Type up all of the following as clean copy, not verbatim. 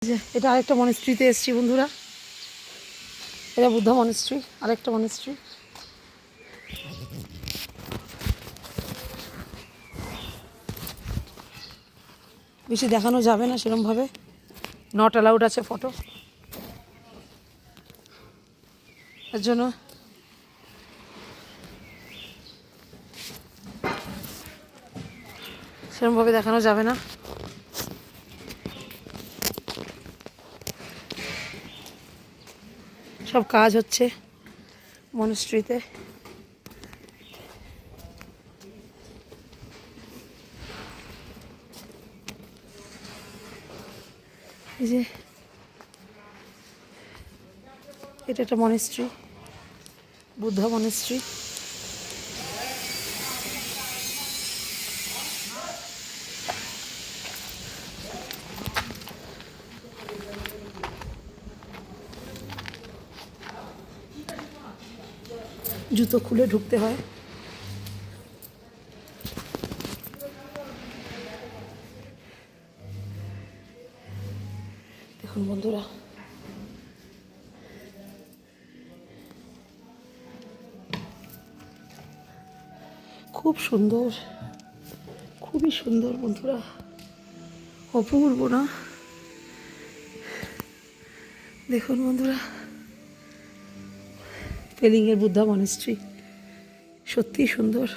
এটা আরেকটা মনেস্ট্রিতে এসেছি বন্ধুরা। এটা বুদ্ধ মনেস্ট্রি, আরেকটা মনেস্ট্রি। বেশি দেখানো যাবে না সেরকমভাবে, নট অ্যালাউড আছে ফটো, এর জন্য সেরকমভাবে দেখানো যাবে না। সব কাজ হচ্ছে মনেস্ট্রিতে। এই যে এটা একটা মনেস্ট্রি, বুদ্ধ মনেস্ট্রি। জুতো খুলে ঢুকতে হয়। দেখুন বন্ধুরা, খুব সুন্দর, খুবই সুন্দর বন্ধুরা, অপূর্ব না? দেখুন বন্ধুরা, পেলিংয়ের বুদ্ধা মনেস্ট্রি সত্যি সুন্দর।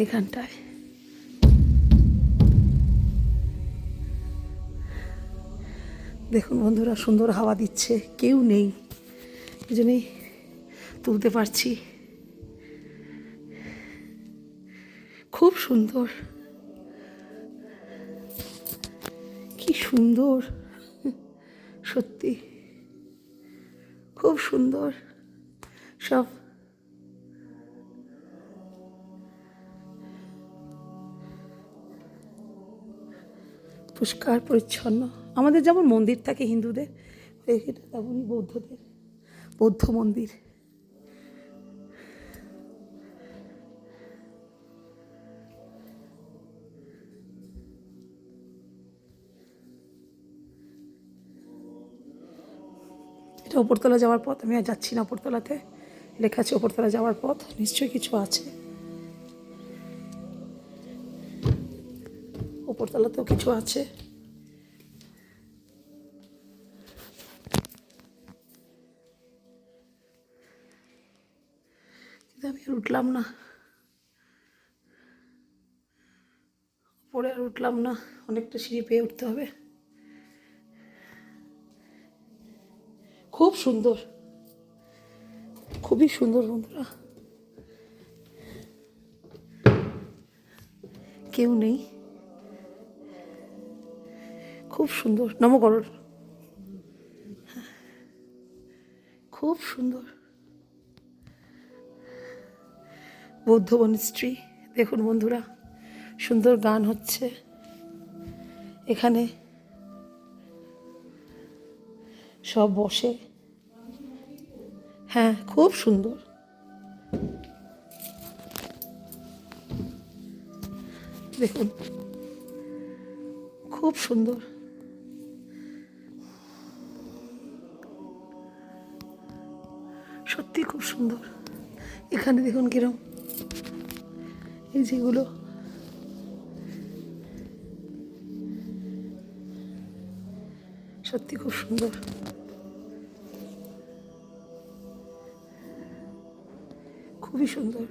এখানটায় দেখুন বন্ধুরা, সুন্দর হাওয়া দিচ্ছে, কেউ নেই, এই জন্যই তুলতে পারছি। খুব সুন্দর, কি সুন্দর, সত্যি খুব সুন্দর। সব পরিষ্কার পরিচ্ছন্ন, আমাদের যেমন মন্দির থাকে হিন্দুদের, এটা তেমনই বৌদ্ধদের বৌদ্ধ মন্দির। এটা উপরতলা যাওয়ার পথ, আমি আর যাচ্ছি না উপরতলাতে, লেখা আছে উপরতলা যাওয়ার পথ, নিশ্চয়ই কিছু আছে উপরতলাতেও, কিছু আছে। কিন্তু আমি আর উঠলাম না, উপরে আর উঠলাম না, অনেকটা সিঁড়ি পেয়ে উঠতে হবে। খুব সুন্দর, খুবই সুন্দর বন্ধুরা, কেউ নেই, খুব সুন্দর। নমগড়, খুব সুন্দর বৌদ্ধ মনেস্ট্রি। দেখুন বন্ধুরা, সুন্দর গান হচ্ছে এখানে, সব বসে। হ্যাঁ, খুব সুন্দর, দেখুন খুব সুন্দর, সত্যি খুব সুন্দর। এখানে দেখুন কিরম, এই যেগুলো সত্যি খুব সুন্দর, খুবই সুন্দর।